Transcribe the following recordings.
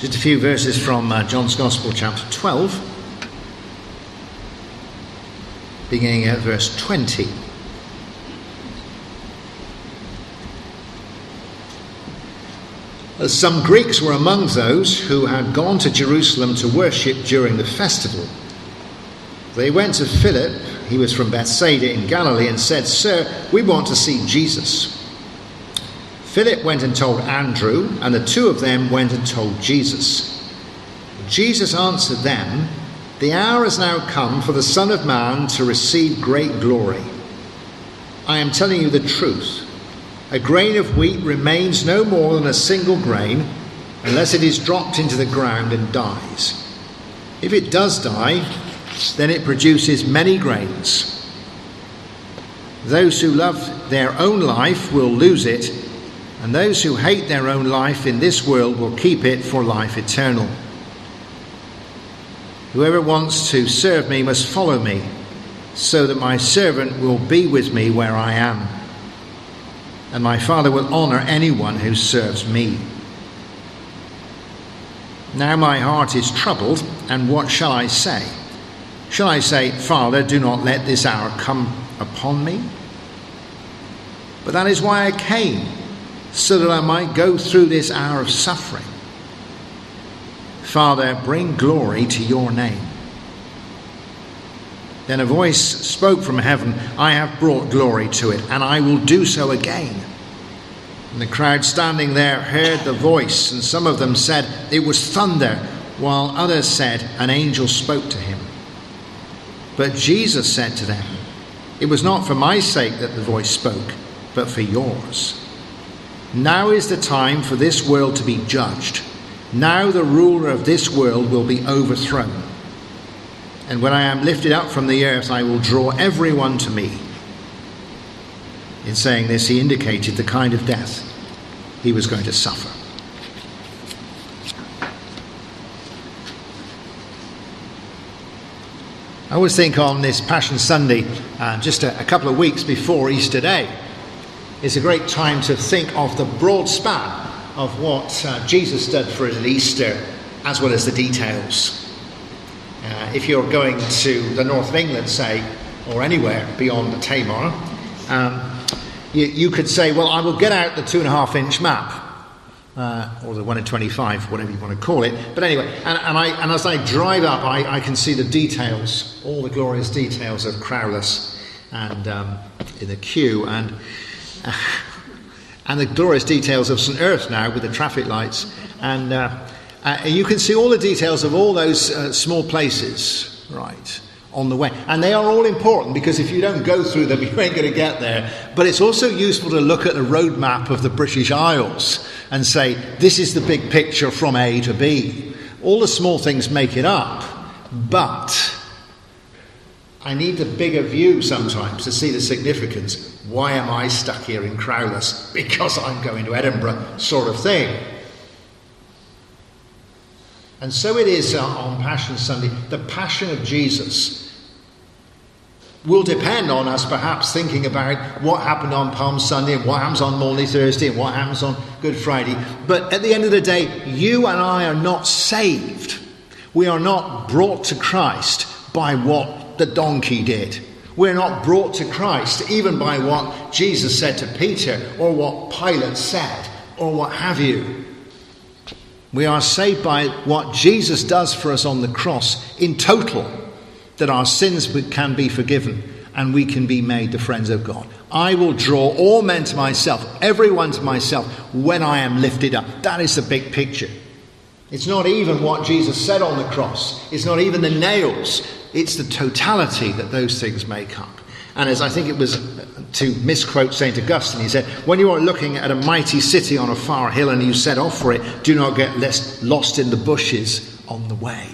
Just a few verses from John's Gospel, chapter 12, beginning at verse 20. Some Greeks were among those who had gone to Jerusalem to worship during the festival. They went to Philip, he was from Bethsaida in Galilee, and said, "Sir, we want to see Jesus." Philip went and told Andrew, and the two of them went and told Jesus. Jesus answered them, "The hour has now come for the Son of Man to receive great glory. I am telling you the truth. A grain of wheat remains no more than a single grain, unless it is dropped into the ground and dies. If it does die, then it produces many grains. Those who love their own life will lose it, and those who hate their own life in this world will keep it for life eternal. Whoever wants to serve me must follow me, so that my servant will be with me where I am. And my Father will honor anyone who serves me. Now my heart is troubled, and what shall I say? Shall I say, 'Father, do not let this hour come upon me'? But that is why I came, so that I might go through this hour of suffering. Father, bring glory to your name." Then a voice spoke from heaven, "I have brought glory to it, and I will do so again." And the crowd standing there heard the voice, and some of them said, "It was thunder," while others said, "An angel spoke to him." But Jesus said to them, "It was not for my sake that the voice spoke, but for yours. Now is the time for this world to be judged. Now the ruler of this world will be overthrown. And when I am lifted up from the earth, I will draw everyone to me." In saying this, he indicated the kind of death he was going to suffer. I always think on this Passion Sunday, just a couple of weeks before Easter Day, it's a great time to think of the broad span of what Jesus did for us at Easter, as well as the details. If you're going to the north of England, say, or anywhere beyond the Tamar, you could say, well, I will get out the 2.5-inch map, or the 1 in 25, whatever you want to call it. But anyway, and as I drive up, I can see the details, all the glorious details of Crowless and in the queue, and the glorious details of St. Earth now with the traffic lights. And you can see all the details of all those small places, right, on the way. And they are all important, because if you don't go through them, you ain't going to get there. But it's also useful to look at the road map of the British Isles and say, this is the big picture from A to B. All the small things make it up, but I need the bigger view sometimes to see the significance. Why am I stuck here in Crowless? Because I'm going to Edinburgh, sort of thing. And so it is on Passion Sunday. The Passion of Jesus will depend on us perhaps thinking about what happened on Palm Sunday and what happens on Maundy Thursday and what happens on Good Friday. But at the end of the day, you and I are not saved. We are not brought to Christ by what the donkey did. We're not brought to Christ even by what Jesus said to Peter, or what Pilate said, or what have you. We are saved by what Jesus does for us on the cross in total, that our sins can be forgiven and we can be made the friends of God. I will draw all men to myself, everyone to myself, when I am lifted up. That is the big picture. It's not even what Jesus said on the cross. It's not even the nails. It's the totality that those things make up. And as I think it was, to misquote St. Augustine, he said, when you are looking at a mighty city on a far hill and you set off for it, do not get lost in the bushes on the way.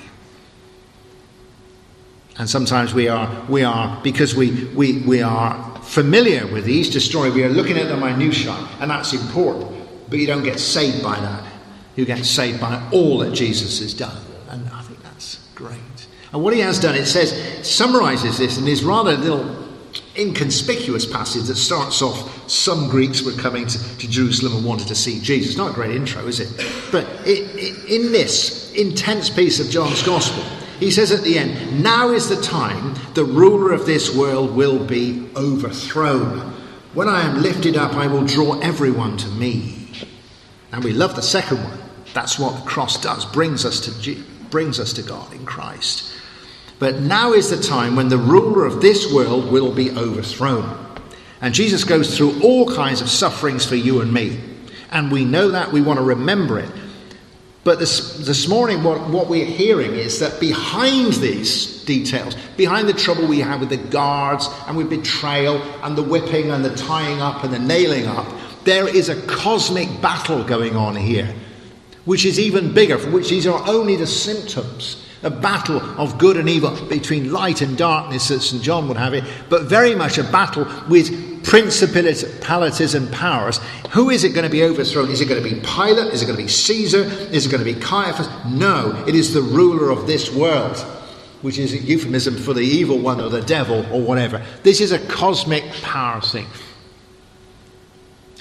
And sometimes we are because we are familiar with the Easter story, we are looking at the minutiae, and that's important. But you don't get saved by that. You get saved by all that Jesus has done. And I think that's great. And what he has done, it says, summarises this in these rather little inconspicuous passage that starts off, some Greeks were coming to Jerusalem and wanted to see Jesus. Not a great intro, is it? But in this intense piece of John's Gospel, he says at the end, now is the time the ruler of this world will be overthrown. When I am lifted up, I will draw everyone to me. And we love the second one. That's what the cross does, brings us to God in Christ. But now is the time when the ruler of this world will be overthrown. And Jesus goes through all kinds of sufferings for you and me. And we know that, we want to remember it. But this morning, what we're hearing is that behind these details, behind the trouble we have with the guards and with betrayal and the whipping and the tying up and the nailing up, there is a cosmic battle going on here, which is even bigger, for which these are only the symptoms. A battle of good and evil, between light and darkness, as St. John would have it, but very much a battle with principalities and powers. Who is it going to be overthrown? Is it going to be Pilate? Is it going to be Caesar? Is it going to be Caiaphas? No, it is the ruler of this world, which is a euphemism for the evil one or the devil or whatever. This is a cosmic power thing.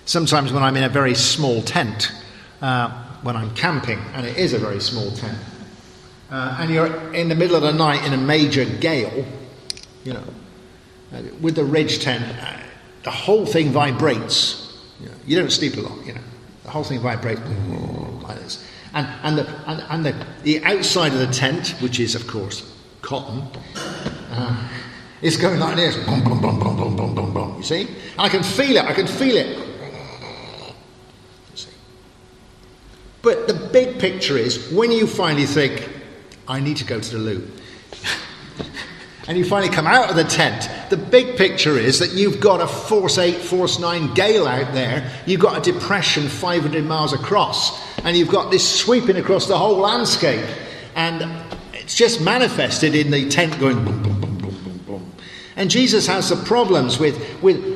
Sometimes when I'm in a very small tent, when I'm camping, and it is a very small tent, and you're in the middle of the night in a major gale, with the ridge tent, the whole thing vibrates. You don't sleep a lot, The whole thing vibrates like this. And the outside of the tent, which is, of course, cotton, is going like this. Boom, boom, boom, boom, boom, boom, boom, boom. You see? I can feel it. You see? But the big picture is, when you finally think, I need to go to the loo, and you finally come out of the tent, the big picture is that you've got a force 8, force 9 gale out there, you've got a depression 500 miles across, and you've got this sweeping across the whole landscape, and it's just manifested in the tent going boom, boom, boom, boom, boom, boom. And Jesus has the problems with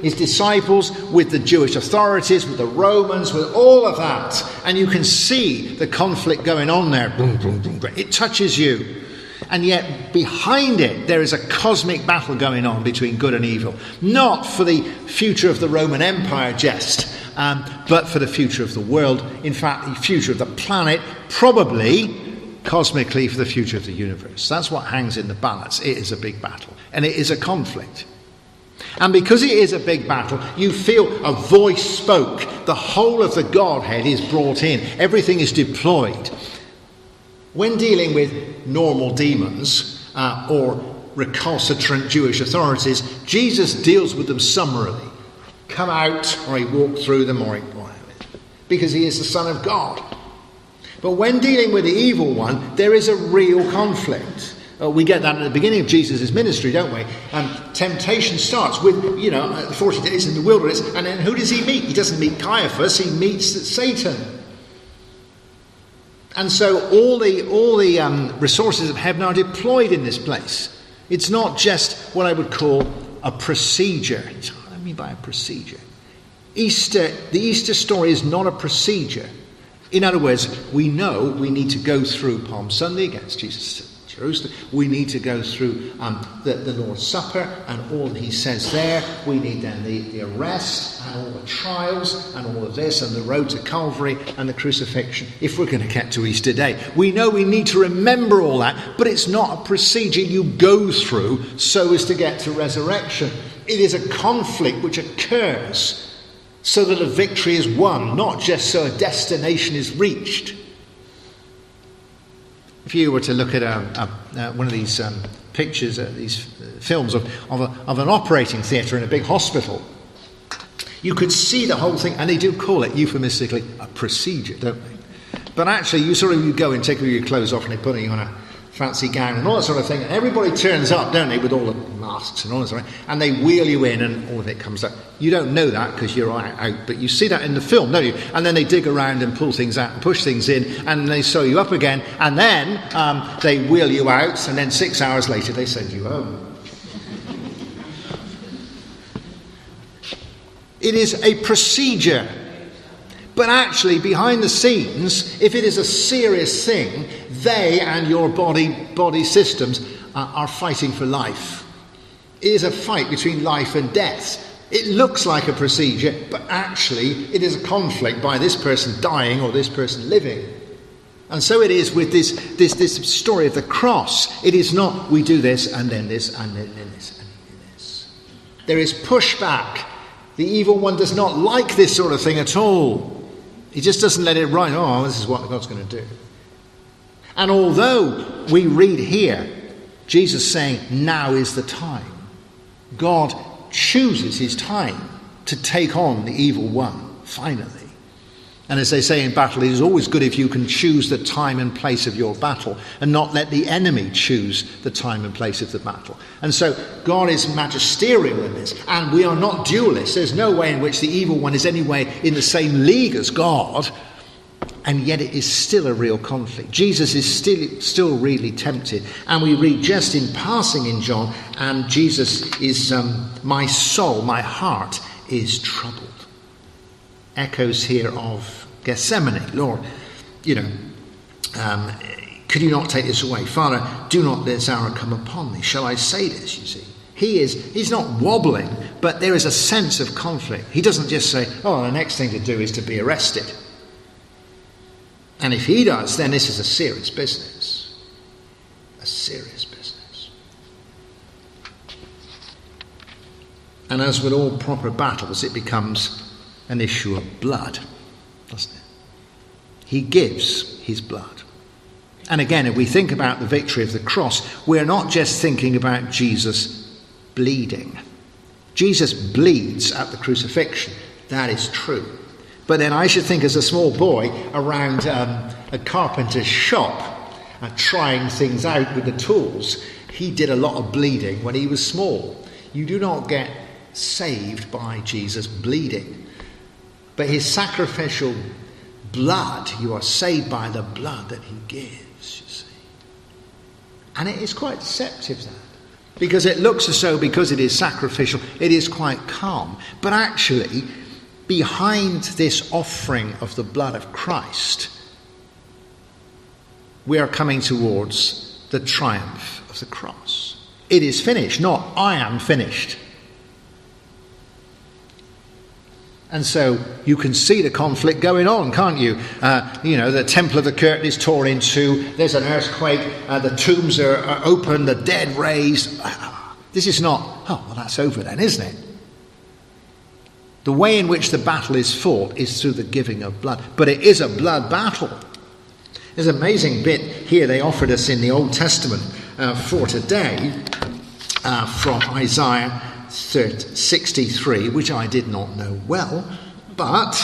his disciples, with the Jewish authorities, with the Romans, with all of that. And you can see the conflict going on there. Boom, boom, boom, boom. It touches you. And yet behind it, there is a cosmic battle going on between good and evil. Not for the future of the Roman Empire just, but for the future of the world. In fact, the future of the planet, probably cosmically for the future of the universe. That's what hangs in the balance. It is a big battle. And it is a conflict. And because it is a big battle, you feel a voice spoke. The whole of the Godhead is brought in. Everything is deployed. When dealing with normal demons or recalcitrant Jewish authorities, Jesus deals with them summarily. Come out, or he walked through them, or because he is the Son of God. But when dealing with the evil one, there is a real conflict. We get that at the beginning of Jesus' ministry, don't we? Temptation starts with, 40 days in the wilderness, and then who does he meet? He doesn't meet Caiaphas, he meets Satan. And so all the resources of heaven are deployed in this place. It's not just what I would call a procedure. What do I mean by a procedure? The Easter story is not a procedure. In other words, we know we need to go through Palm Sunday against Jesus to Jerusalem. We need to go through the Lord's Supper and all that he says there. We need then the arrest and all the trials and all of this and the road to Calvary and the crucifixion if we're going to get to Easter Day. We know we need to remember all that, but it's not a procedure you go through so as to get to resurrection. It is a conflict which occurs so that a victory is won, not just so a destination is reached. If you were to look at one of these pictures, these films of an operating theatre in a big hospital, you could see the whole thing, and they do call it euphemistically a procedure, don't they? But actually, you go and take all your clothes off, and they put you on a fancy gown and all that sort of thing, and everybody turns up, don't they, with all the masks and all that sort of thing, and they wheel you in and all of it comes up. You don't know that because you're out, but you see that in the film, don't you? And then they dig around and pull things out and push things in, and they sew you up again, and then they wheel you out, and then 6 hours later they send you home. It is a procedure. But actually, behind the scenes, if it is a serious thing, they and your body systems are fighting for life. It is a fight between life and death. It looks like a procedure, but actually it is a conflict by this person dying or this person living. And so it is with this story of the cross. It is not we do this and then this and then this and then this. There is pushback. The evil one does not like this sort of thing at all. He just doesn't let it ride. Oh, this is what God's going to do. And although we read here Jesus saying, now is the time, God chooses his time to take on the evil one, finally. And as they say in battle, it is always good if you can choose the time and place of your battle and not let the enemy choose the time and place of the battle. And so God is magisterial in this, and we are not dualists. There's no way in which the evil one is anyway in the same league as God, and yet it is still a real conflict. Jesus is still really tempted. And we read just in passing in John, and Jesus is, my soul, my heart is troubled. Echoes here of Gethsemane. Lord, could you not take this away? Father, do not this hour come upon me. Shall I say this, you see? He's not wobbling, but there is a sense of conflict. He doesn't just say, oh, the next thing to do is to be arrested. And if he does, then this is a serious business. A serious business. And as with all proper battles, it becomes an issue of blood, doesn't it? He gives his blood. And again, if we think about the victory of the cross, we're not just thinking about Jesus bleeding. Jesus bleeds at the crucifixion. That is true. But then I should think as a small boy around a carpenter's shop trying things out with the tools. He did a lot of bleeding when he was small. You do not get saved by Jesus bleeding. But his sacrificial blood, you are saved by the blood that he gives, you see. And it is quite deceptive, that. Because it looks as though because it is sacrificial, it is quite calm. But actually, behind this offering of the blood of Christ, we are coming towards the triumph of the cross. It is finished, not I am finished. And so you can see the conflict going on, can't you? The temple of the curtain is torn in two. There's an earthquake. The tombs are open. The dead raised. This is not, oh, well, that's over then, isn't it? The way in which the battle is fought is through the giving of blood. But it is a blood battle. There's an amazing bit here they offered us in the Old Testament for today from Isaiah 63, which I did not know well. But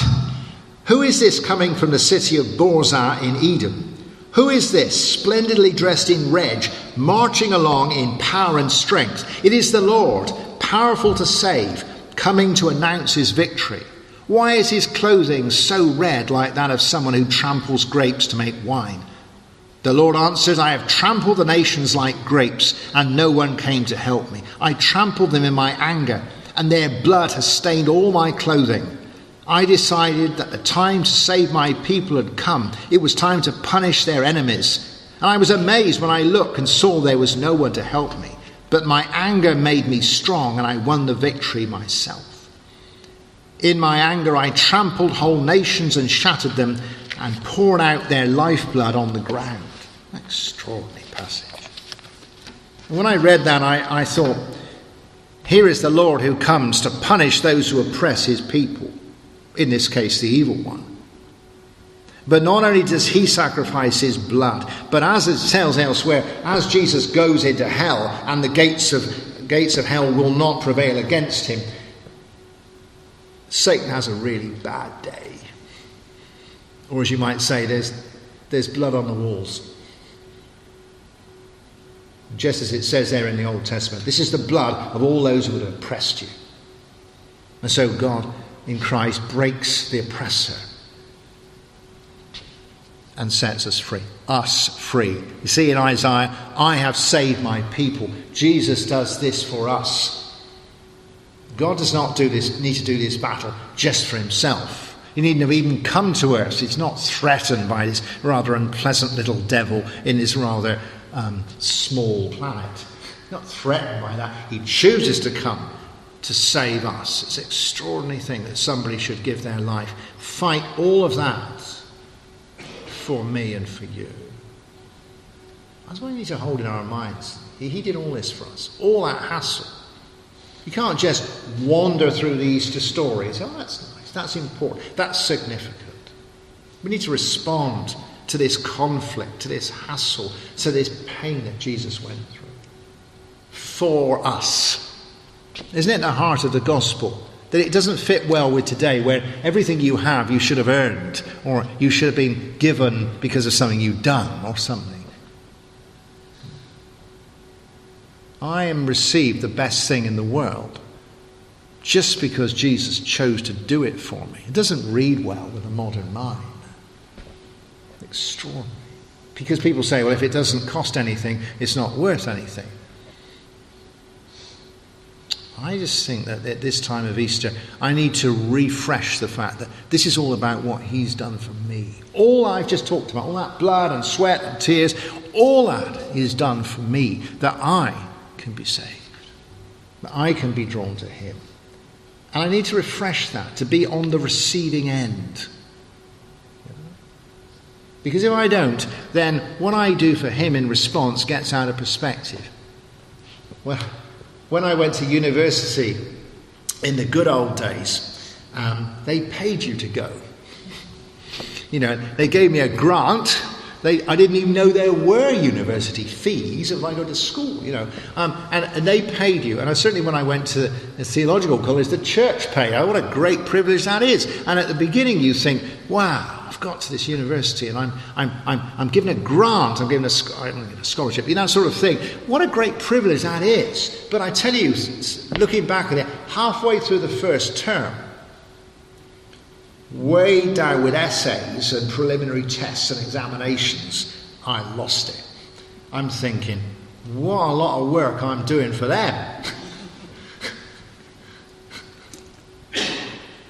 who is this coming from the city of Borzah in Edom? Who is this, splendidly dressed in red, marching along in power and strength? It is the Lord, powerful to save, coming to announce his victory. Why is his clothing so red, like that of someone who tramples grapes to make wine? The Lord answered, I have trampled the nations like grapes, and no one came to help me. I trampled them in my anger, and their blood has stained all my clothing. I decided that the time to save my people had come. It was time to punish their enemies. And I was amazed when I looked and saw there was no one to help me. But my anger made me strong, and I won the victory myself. In my anger I trampled whole nations and shattered them, and poured out their lifeblood on the ground. Extraordinary passage. And when I read that, I thought, here is the Lord who comes to punish those who oppress his people, in this case the evil one. But not only does he sacrifice his blood, but as it tells elsewhere, as Jesus goes into hell and the gates of hell will not prevail against him, Satan has a really bad day. Or as you might say, there's blood on the walls. Just as it says there in the Old Testament, this is the blood of all those who have oppressed you. And so God in Christ breaks the oppressor and sets us free. Us free. You see in Isaiah, I have saved my people. Jesus does this for us. God does not need to do this battle just for himself. He needn't have even come to earth. He's not threatened by this rather unpleasant little devil in this rather small planet. Not threatened by that. He chooses to come to save us. It's an extraordinary thing that somebody should give their life. Fight all of that for me and for you. That's what we need to hold in our minds. He did all this for us. All that hassle. You can't just wander through the Easter stories. Oh, that's nice. That's important. That's significant. We need to respond to this conflict, to this hassle, to this pain that Jesus went through. For us. Isn't it the heart of the gospel? That it doesn't fit well with today, where everything you have you should have earned, or you should have been given because of something you've done, or something. I am received the best thing in the world just because Jesus chose to do it for me. It doesn't read well with a modern mind. Extraordinary. Because people say, well, if it doesn't cost anything, it's not worth anything. I just think that at this time of Easter, I need to refresh the fact that this is all about what he's done for me. All I've just talked about, all that blood and sweat and tears, all that is done for me, that I can be saved, that I can be drawn to him. And I need to refresh that, to be on the receiving end. Because if I don't, then what I do for him in response gets out of perspective. Well, when I went to university in the good old days, they paid you to go. You know, they gave me a grant. I didn't even know there were university fees if I go to school, you know. And they paid you. And certainly when I went to the theological college, the church paid. Oh, what a great privilege that is. And at the beginning you think, wow, I've got to this university and I'm given a grant, I'm given a scholarship, you know, that sort of thing. What a great privilege that is. But I tell you, looking back at it, halfway through the first term, way down with essays and preliminary tests and examinations, I lost it. I'm thinking, what a lot of work I'm doing for them.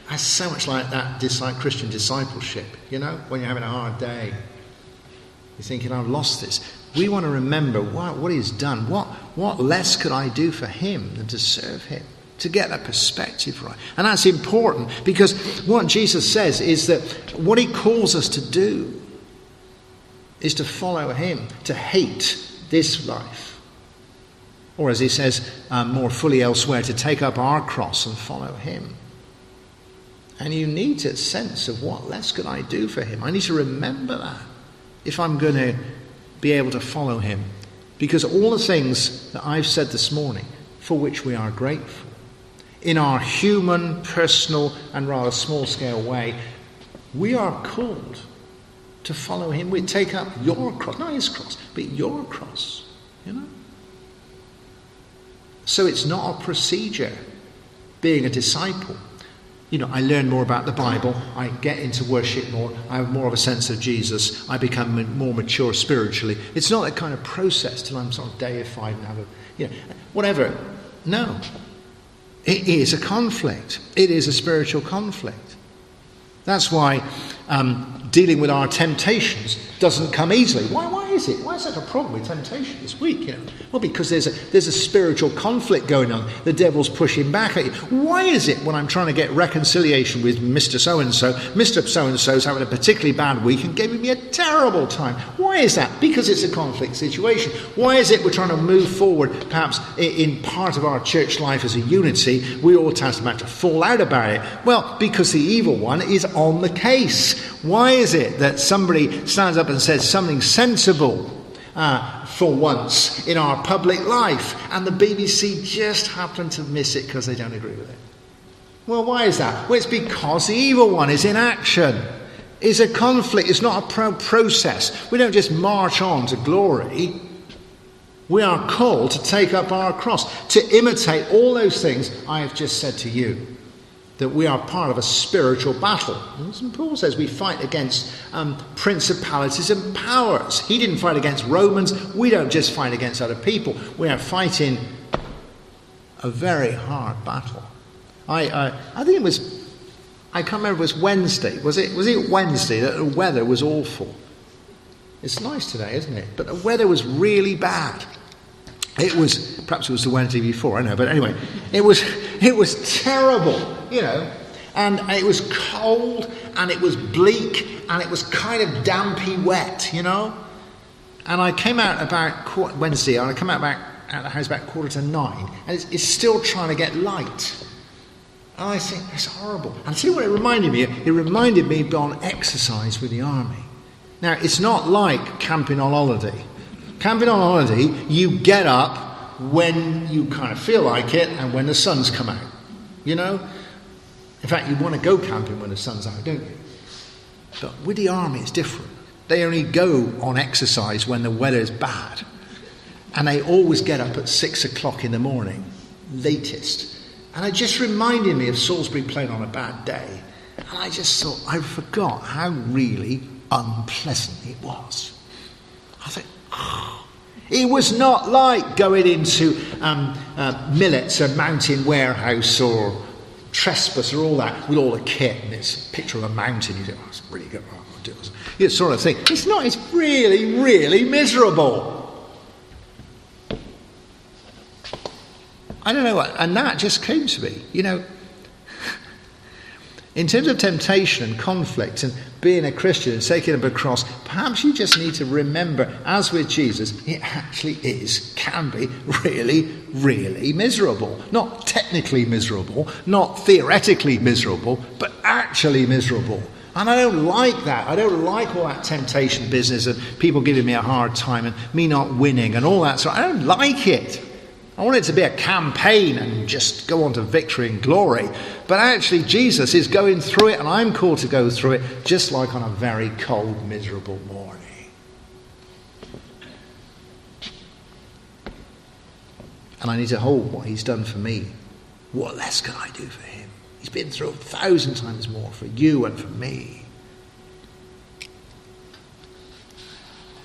That's so much like that Christian discipleship, you know, when you're having a hard day. You're thinking, I've lost this. We want to remember what he's done. What less could I do for him than to serve him? To get that perspective right. And that's important because what Jesus says is that what he calls us to do is to follow him, to hate this life. Or as he says more fully elsewhere, to take up our cross and follow him. And you need a sense of what less could I do for him. I need to remember that if I'm going to be able to follow him. Because all the things that I've said this morning, for which we are grateful, in our human, personal, and rather small-scale way, we are called to follow him. We take up your cross, not his cross, but your cross, you know. So it's not a procedure, being a disciple. You know, I learn more about the Bible, I get into worship more, I have more of a sense of Jesus, I become more mature spiritually. It's not that kind of process till I'm sort of deified and have a, you know, whatever. No. It is a conflict. It is a spiritual conflict. That's why dealing with our temptations doesn't come easily. Why is it? Why is that a problem with temptation this week? You know? Well, because there's a spiritual conflict going on. The devil's pushing back at you. Why is it when I'm trying to get reconciliation with Mr. So-and-so, Mr. So-and-so's having a particularly bad week and giving me a terrible time? Why is that? Because it's a conflict situation. Why is it we're trying to move forward, perhaps in part of our church life as a unity, we all tend to fall out about it? Well, because the evil one is on the case. Why is it that somebody stands up and says something sensible for once in our public life and the BBC just happen to miss it because they don't agree with it? Well, why is that? Well, it's because the evil one is in action. It's a conflict. It's not a process. We don't just march on to glory. We are called to take up our cross, to imitate all those things I have just said to you. That we are part of a spiritual battle. And St. Paul says we fight against principalities and powers. He didn't fight against Romans. We don't just fight against other people. We are fighting a very hard battle. I think it was, I can't remember if it was Wednesday. Was it Wednesday that the weather was awful? It's nice today, isn't it? But the weather was really bad. Perhaps it was the Wednesday before, I know, but anyway, it was terrible, and it was cold, and it was bleak, and it was kind of dampy wet, And I came out about Wednesday, and I come out of the house about 8:45, and it's still trying to get light. And I think, that's horrible. And see what it reminded me of? It reminded me of on exercise with the army. Now, it's not like camping on holiday. Camping on holiday, you get up when you kind of feel like it and when the sun's come out. In fact, you want to go camping when the sun's out, don't you? But with the army, it's different. They only go on exercise when the weather is bad. And they always get up at 6 o'clock in the morning, latest. And it just reminded me of Salisbury playing on a bad day. And I just thought, I forgot how really unpleasant it was. I thought, it was not like going into Millets or Mountain Warehouse or Trespass or all that with all the kit and this picture of a mountain. You think, it's really good. I'll do it. You sort of thing. It's not. It's really, really miserable. I don't know what, and that just came to me, In terms of temptation and conflict and being a Christian and taking up a cross, perhaps you just need to remember, as with Jesus, it actually can be really, really miserable. Not technically miserable, not theoretically miserable, but actually miserable. And I don't like that. I don't like all that temptation business and people giving me a hard time and me not winning and all that. So I don't like it. I want it to be a campaign and just go on to victory and glory. But actually, Jesus is going through it, and I'm called to go through it, just like on a very cold, miserable morning. And I need to hold what he's done for me. What less can I do for him? He's been through 1,000 times more for you and for me.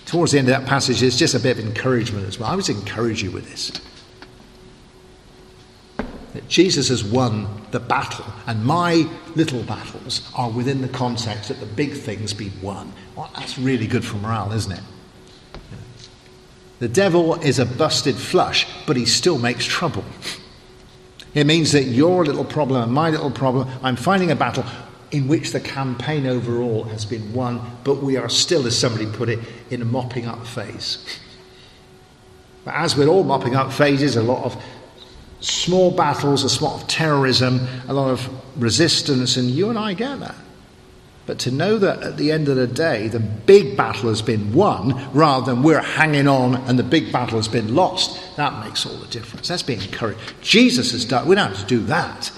Towards the end of that passage, it's just a bit of encouragement as well. I would encourage you with this. That Jesus has won the battle, and my little battles are within the context that the big things be won. Well, that's really good for morale, isn't it? The devil is a busted flush, but he still makes trouble. It means that your little problem and my little problem, I'm fighting a battle in which the campaign overall has been won, but we are still, as somebody put it, in a mopping up phase. But as with all mopping up phases, a lot of small battles, a lot of terrorism, a lot of resistance, and you and I get that. But to know that at the end of the day, the big battle has been won, rather than we're hanging on and the big battle has been lost, that makes all the difference. That's being encouraged. Jesus has done, we don't have to do that.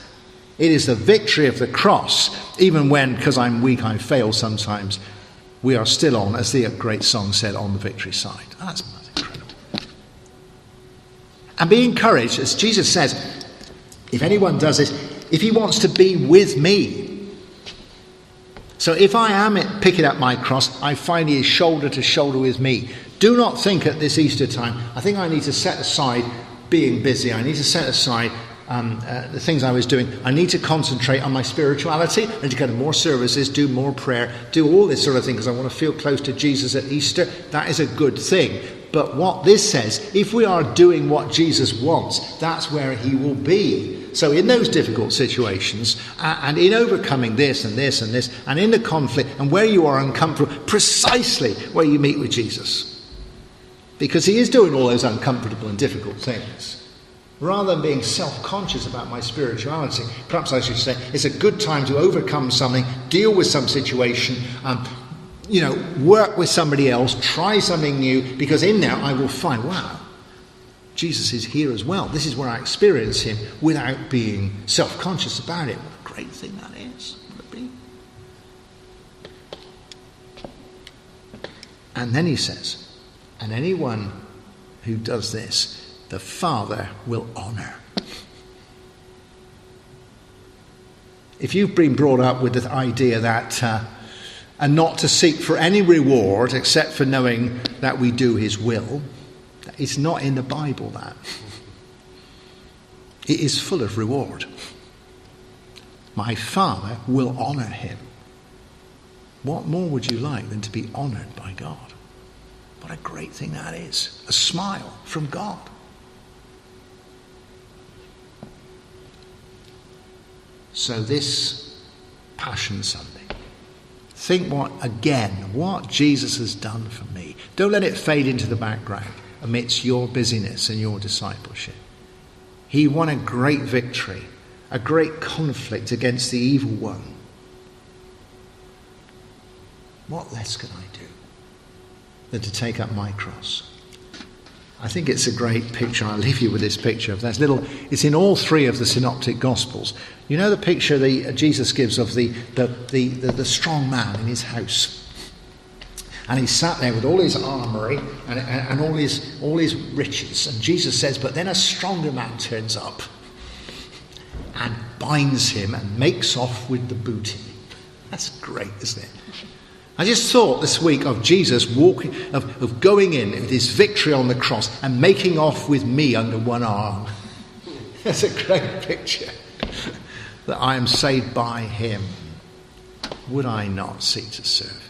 It is the victory of the cross, even when, because I'm weak, I fail sometimes, we are still on, as the great song said, on the victory side. And that's incredible. And be encouraged, as Jesus says, if anyone does this, if he wants to be with me. So if I am picking up my cross, I find he is shoulder to shoulder with me. Do not think at this Easter time, I think I need to set aside being busy. I need to set aside the things I was doing. I need to concentrate on my spirituality. I need to go to more services, do more prayer, do all this sort of thing because I want to feel close to Jesus at Easter. That is a good thing. But what this says, if we are doing what Jesus wants, that's where he will be. So in those difficult situations, and in overcoming this and this and this, and in the conflict, and where you are uncomfortable, precisely where you meet with Jesus. Because he is doing all those uncomfortable and difficult things. Rather than being self-conscious about my spirituality, perhaps I should say, it's a good time to overcome something, deal with some situation, work with somebody else, try something new, because in there I will find, wow, Jesus is here as well. This is where I experience him without being self-conscious about it. What a great thing that is. Would it be? And then he says, and anyone who does this, the Father will honour. If you've been brought up with the idea that and not to seek for any reward except for knowing that we do his will, it's not in the Bible, that. It is full of reward. My Father will honour him. What more would you like than to be honoured by God? What a great thing that is. A smile from God. So this Passion Sunday, think what Jesus has done for me. Don't let it fade into the background amidst your busyness and your discipleship. He won a great victory, a great conflict against the evil one. What less can I do than to take up my cross? I think it's a great picture. I'll leave you with this picture. It's in all three of the synoptic gospels. You know the picture Jesus gives of the strong man in his house. And he's sat there with all his armoury and all his riches. And Jesus says, but then a stronger man turns up and binds him and makes off with the booty. That's great, isn't it? I just thought this week of Jesus of going in with his victory on the cross and making off with me under one arm. That's a great picture. That I am saved by him. Would I not seek to serve